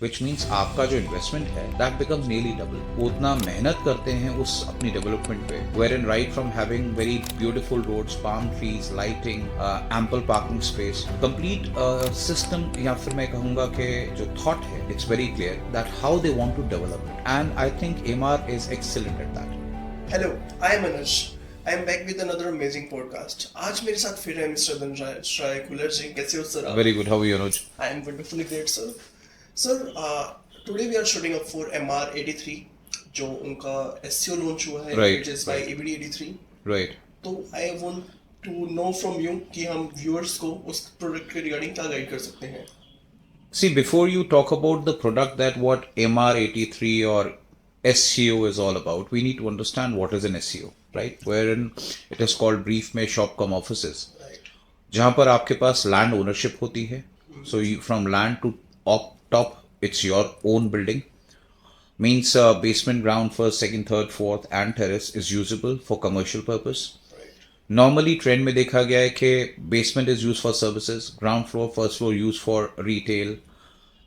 which means आपका जो investment है that becomes nearly double. वो उतना मेहनत करते हैं उस अपनी development पे, wherein right from having very beautiful roads, palm trees, lighting, ample parking space, complete system, या फिर मैं कहूँगा कि जो thought है, it's very clear that how they want to develop it, and I think Emaar is excellent at that. Hello, I am Anuj. I am back with another amazing podcast. आज मेरे साथ फिर है मिस्टर धनराज कुलर जी. कैसे हो sir? Very good. How are you, Anuj? I am wonderfully great, sir. Sir, today we are shooting up for Emaar 83, जो उनका SCO launch हुआ है, Right. which is by EBD83. Right. तो I want to know from you कि हम viewers को उस product के regarding क्या guide कर सकते हैं? See, before you talk about the product that what Emaar 83 or SCO is all about, we need to understand what is an SCO, right? Wherein it is called brief में shop cum offices. Right. जहाँ पर आपके पास land ownership होती है. So you, from land to top, it's your own building. Means basement, ground, first, second, third, fourth and terrace is usable for commercial purpose. Right. Normally trend में देखा गया है कि basement is used for services, ground floor, first floor used for retail,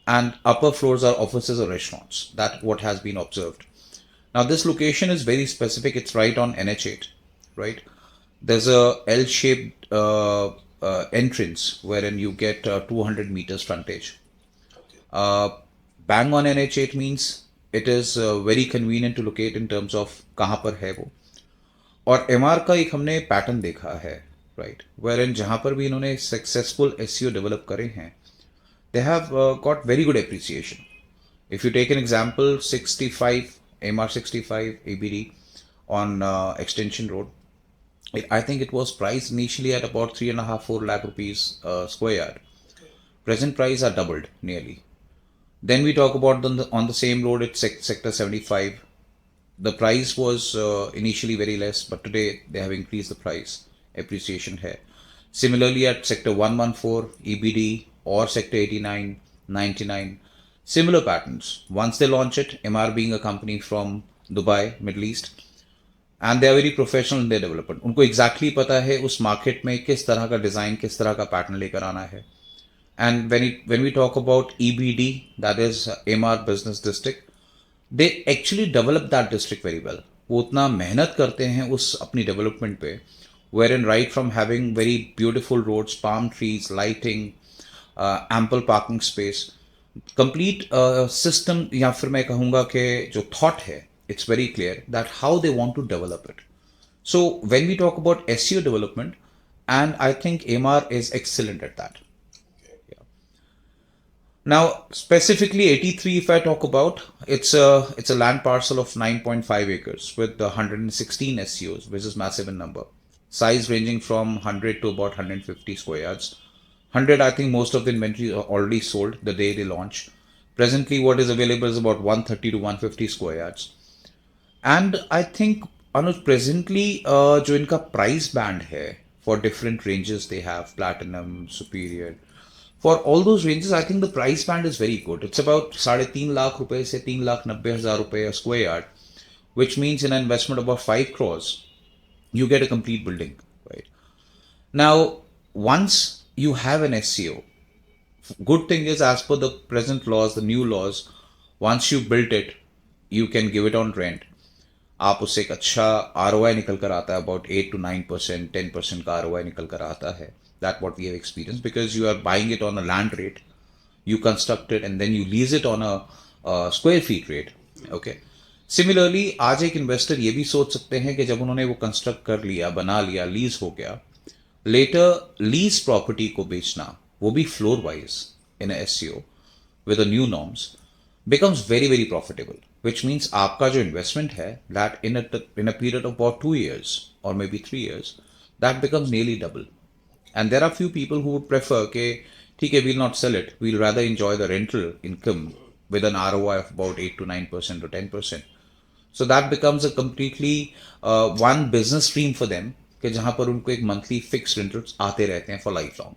and upper floors are offices or restaurants. That's what has been observed. Now this location is very specific. It's right on NH8, right? There's a L-shaped entrance wherein you get 200 meters frontage. Okay. Bang on NH8 means it is very convenient to locate in terms of कहाँ पर है वो. और MR का एक हमने pattern देखा है, right? Wherein जहाँ पर भी इन्होंने successful SEO develop करे हैं, they have got very good appreciation. If you take an example, 65, Emaar 65 EBD on Extension Road, I think it was priced initially at about 3.5-4 lakh rupees square yard. Present price are doubled nearly. Then we talk about on the same road, it's Sector 75. The price was initially very less, but today they have increased the price. Appreciation hai. Similarly at Sector 114, EBD or Sector 89, 99, similar patterns. Once they launch it, Emaar being a company from Dubai, Middle East, and they are very professional in their development. उनको exactly पता है उस market में किस तरह का design, किस तरह का pattern लेकर आना है. And when we talk about EBD, that is Emaar Business District, they actually develop that district very well. वो उतना मेहनत करते हैं उस अपनी development पे, wherein right from having very beautiful roads, palm trees, lighting, ample parking space, complete system, या फिर मैं कहूँगा कि जो thought है, it's very clear that how they want to develop it. So when we talk about SEO development, and I think Emaar is excellent at that. Now, specifically 83, if I talk about, it's a land parcel of 9.5 acres with 116 SCOs, which is massive in number. Size ranging from 100 to about 150 square yards. 100, I think most of the inventory are already sold the day they launch. Presently, what is available is about 130 to 150 square yards. And I think, Anuj, presently, जो इनका price band है, for different ranges they have, platinum, superior. For all those ranges, I think the price band is very good. It's about 3.5 lakh रुपए से 3,90,000 रुपए a square yard, which means in an investment of about 5 crores, you get a complete building, right? Now, once you have an SCO, good thing is as per the present laws, the new laws, once you built it, you can give it on rent. आप उससे एक अच्छा ROI निकल कर आता है, about 8 to 9%, 10% का ROI निकल कर आता है. That's what we have experienced, because you are buying it on a land rate, you construct it and then you lease it on a square feet rate. Okay. Similarly, आज एक investor ये भी सोच सकते हैं कि जब उन्होंने वो construct कर लिया, बना लिया, lease हो गया, later lease property को बेचना, वो भी floor wise in a SCO with the new norms becomes very, very profitable, which means आपका जो investment है, that in a period of about 2 years or maybe 3 years, that becomes nearly double. And there are few people who would prefer कि ठीक है, we'll not sell it, we'll rather enjoy the rental income with an ROI of about 8 to 9% or 10%. So that becomes a completely one business stream for them कि जहाँ पर उनको एक monthly fixed rentals आते रहते हैं for lifelong.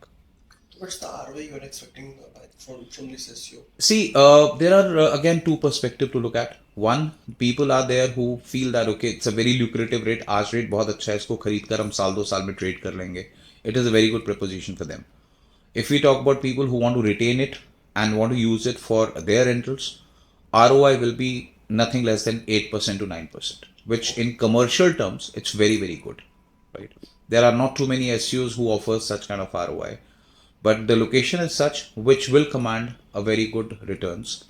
What's the ROI you are expecting from this SEO? See, there are again two perspectives to look at. One, people are there who feel that okay, it's a very lucrative rate. आज rate बहुत अच्छा है, इसको खरीद कर हम साल 2 साल में trade कर लेंगे. It is a very good proposition for them. If we talk about people who want to retain it and want to use it for their rentals, ROI will be nothing less than 8% to 9%, which in commercial terms, it's very, very good, right? There are not too many SCOs who offer such kind of ROI, but the location is such which will command a very good returns.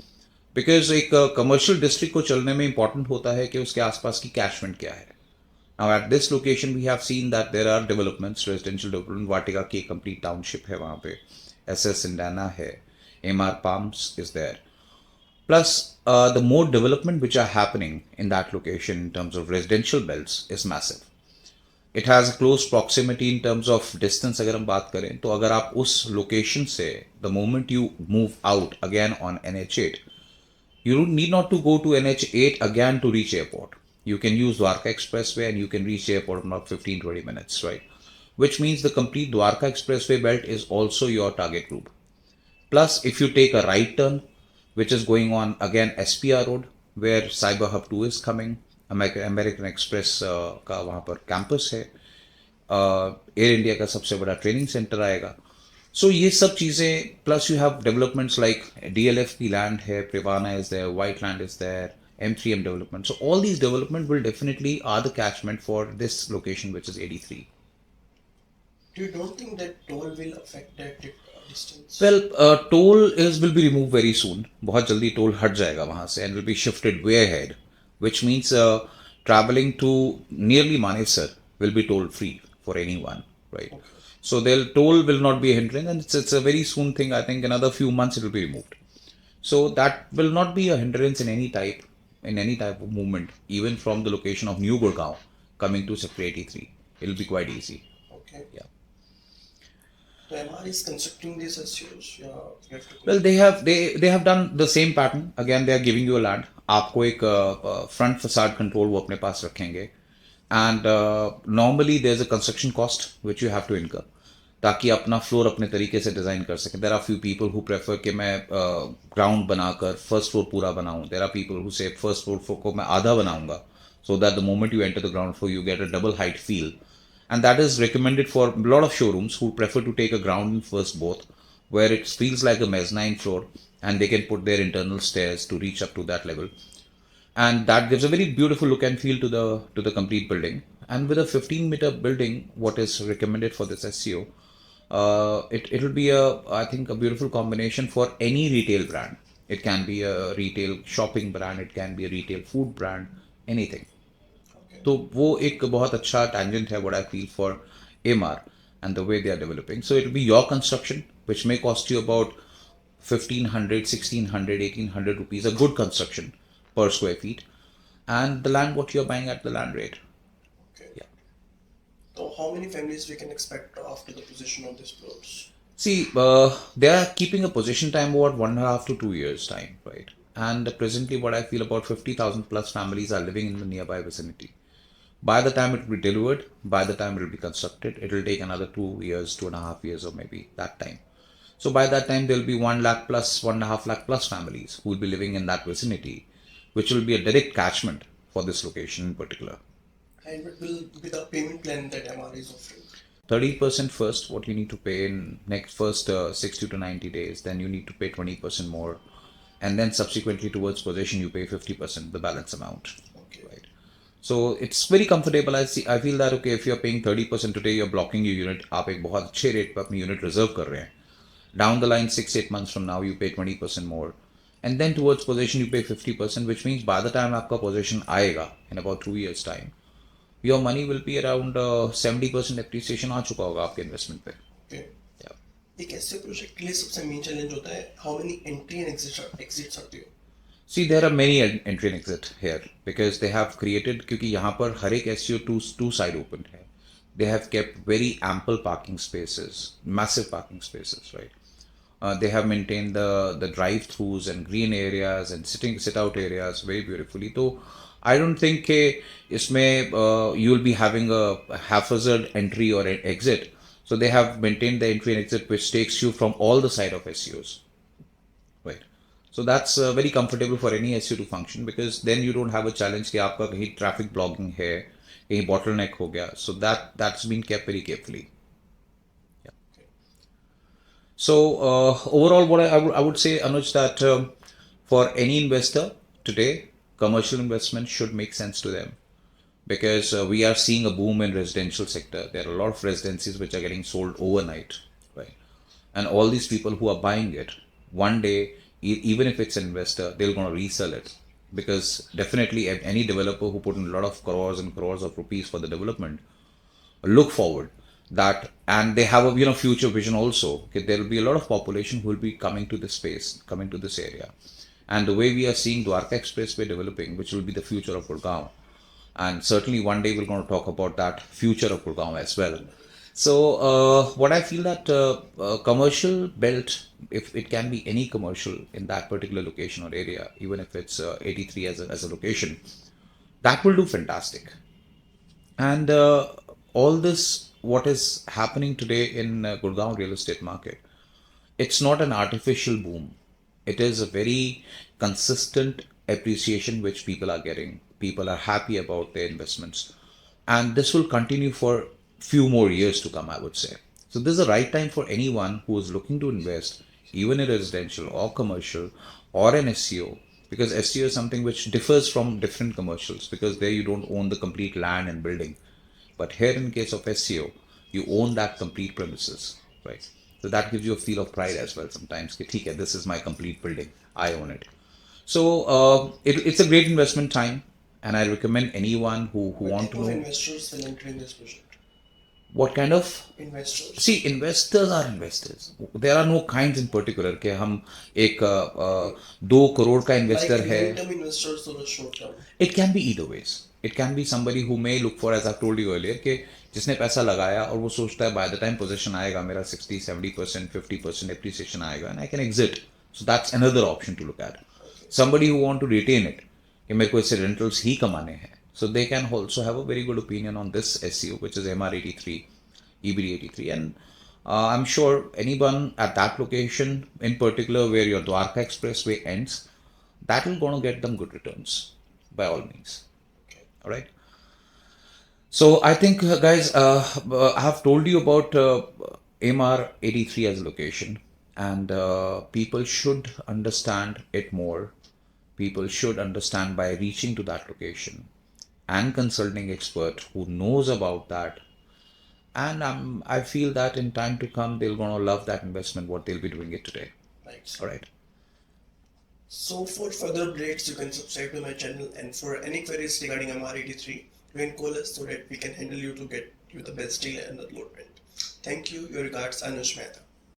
Because एक commercial district को चलने में important होता है कि उसके आसपास की कैचमेंट क्या है. Now at this location we have seen that there are developments, residential development, Vatika की कंप्लीट टाउनशिप है वहाँ पे, SS सिंडाना है, MR palms is there, plus the more development which are happening in that location in terms of residential belts is massive. It has a close proximity in terms of distance. अगर हम बात करें तो अगर आप उस लोकेशन से the moment you move out again on NH8, you need not to go to NH8 again to reach airport. You can use Dwarka Expressway and you can reach airport in about 15-20 minutes, right? Which means the complete Dwarka Expressway belt is also your target group. Plus, if you take a right turn, which is going on again SPR Road, where Cyber Hub 2 is coming, American Express का वहाँ पर campus है, air India का सबसे बड़ा training centre आएगा. सो ये सब चीज़ें, plus you have developments like DLF की लैंड है, Privana is there, white land is there, M3M development. So all these development will definitely are the catchment for this location which is 83. Do you don't think that toll will affect that distance? Well, toll will be removed very soon. बहुत जल्दी toll हट जाएगा वहाँ से and will be shifted way ahead, which means traveling to nearly Manesar will be toll free for anyone, right? Okay. So toll will not be a hindrance, and it's a very soon thing. I think another few months it will be removed. So that will not be a hindrance in any type of movement, even from the location of New Gurgaon coming to Sector 83. It will be quite easy. Okay. Yeah. So Emaar is constructing these SCOs. Yeah, well, they have done the same pattern. Again, they are giving you a land. आपको एक front facade control वो अपने पास रखेंगे. And normally there's a construction cost which you have to incur, ताकि अपना floor अपने तरीके से डिज़ाइन कर सकें. There are few people who prefer कि मैं ग्राउंड बनाकर फर्स्ट फ्लोर पूरा बनाऊं. There are people who say first floor को मैं आधा बनाऊंगा, so that the moment you enter the ground floor you get a double height feel. And that is recommended for a lot of showrooms who prefer to take a ground and first both, where it feels like a mezzanine floor and they can put their internal stairs to reach up to that level. And that gives a very beautiful look and feel to the complete building. And with a 15-meter building, what is recommended for this SCO, it will be I think a beautiful combination for any retail brand. It can be a retail shopping brand, it can be a retail food brand, anything. Okay. तो वो एक बहुत अच्छा tangent है what I feel for Emaar and the way they are developing. So it will be your construction, which may cost you about 1,500, 1,600, 1,800 rupees, a good construction per square feet, and the land what you're buying at the land rate. Okay. Yeah. So how many families we can expect after the possession of these plots? See, they are keeping a possession time about 1.5 to 2 years time, right? And presently what I feel about 50,000 plus families are living in the nearby vicinity. By the time it will be delivered, by the time it will be constructed, it will take another 2 years, 2.5 years, or maybe that time. So by that time there will be 1 lakh plus, 1.5 lakh plus families who will be living in that vicinity, which will be a direct catchment for this location in particular. And what will be the payment plan that Emaar is offering? 30% first, what you need to pay in next first 60 to 90 days. Then you need to pay 20% more. And then subsequently towards possession, you pay 50%, the balance amount. Okay. Right. So it's very comfortable. I feel that, okay, if you're paying 30% today, you're blocking your unit. आप एक बहुत अच्छे rate पर अपनी unit reserve कर रहे हैं. Down the line, 6-8 months from now, you pay 20% more. And then towards possession, you pay 50%, which means by the time आपका possession आएगा, in about 2 years time, your money will be around 70% appreciation आ चुका होगा आपके investment पे. Okay. Yeah. एक ऐसे project के लिए सबसे मेन चैलेंज होता है how many entry and exits आते हो? See, there are many entry and exit here because they have created, क्योंकि यहाँ पर हर एक SCO two side open है. They have kept very ample parking spaces, massive parking spaces, right? They have maintained the drive-throughs and green areas and sit-out areas very beautifully. So I don't think इसमें you will be having a haphazard entry or an exit. So they have maintained the entry and exit which takes you from all the side of SCOs, right? So that's very comfortable for any SCO to function because then you don't have a challenge कि आपका कहीं traffic blocking है, कहीं bottleneck हो गया. So that's been kept very carefully. So overall, what I would say, Anuj, that for any investor today, commercial investment should make sense to them because we are seeing a boom in residential sector. There are a lot of residencies which are getting sold overnight, right? And all these people who are buying it, one day, even if it's an investor, they're going to resell it because definitely any developer who put in a lot of crores and crores of rupees for the development look forward that, and they have a future vision also. Okay, there will be a lot of population who will be coming to this space, coming to this area, and the way we are seeing Dwarka Expressway developing, which will be the future of Gurgaon, and certainly one day we're going to talk about that future of Gurgaon as well. So what I feel that commercial belt, if it can be any commercial in that particular location or area, even if it's 83 as a location, that will do fantastic. And all this, what is happening today in Gurgaon real estate market, it's not an artificial boom. It is a very consistent appreciation which people are getting. People are happy about their investments, and this will continue for few more years to come, I would say. So this is the right time for anyone who is looking to invest, even in residential or commercial or an SCO, because SCO is something which differs from different commercials because there you don't own the complete land and building. But here, in case of SCO, you own that complete premises, right? So that gives you a feel of pride as well sometimes. कि ठीक है, this is my complete building. I own it. So it's a great investment time, and I recommend anyone who What want type to of know investors will enter in this project? what kind of. Investors. See, investors are investors. There are no kinds in particular कि हम एक 2 crore का investor Like है. long-term investors or short term? It can be either ways. It can be somebody who may look for, as I've told you earlier, कि जिसने पैसा लगाया और वो सोचता है by the time possession आएगा मेरा 60-70% 50% appreciation आएगा and I can exit. So that's another option to look at. Somebody who want to retain it, कि मेरे को इससे rentals ही कमाने हैं. So they can also have a very good opinion on this SCO, which is Emaar 83, EBD 83, and I'm sure anyone at that location, in particular where your Dwarka Expressway ends, that will gonna get them good returns by all means. All right. So I think, guys, I have told you about Emaar 83 as a location, and people should understand it more. People should understand by reaching to that location and consulting expert who knows about that. And I feel that in time to come, they're gonna love that investment, what they'll be doing it today. Right. All right. So for further updates, you can subscribe to my channel, and for any queries regarding MR83, you can call us so that we can handle you to get you the best deal and allotment. Thank you. Your regards, Anuj Mehta.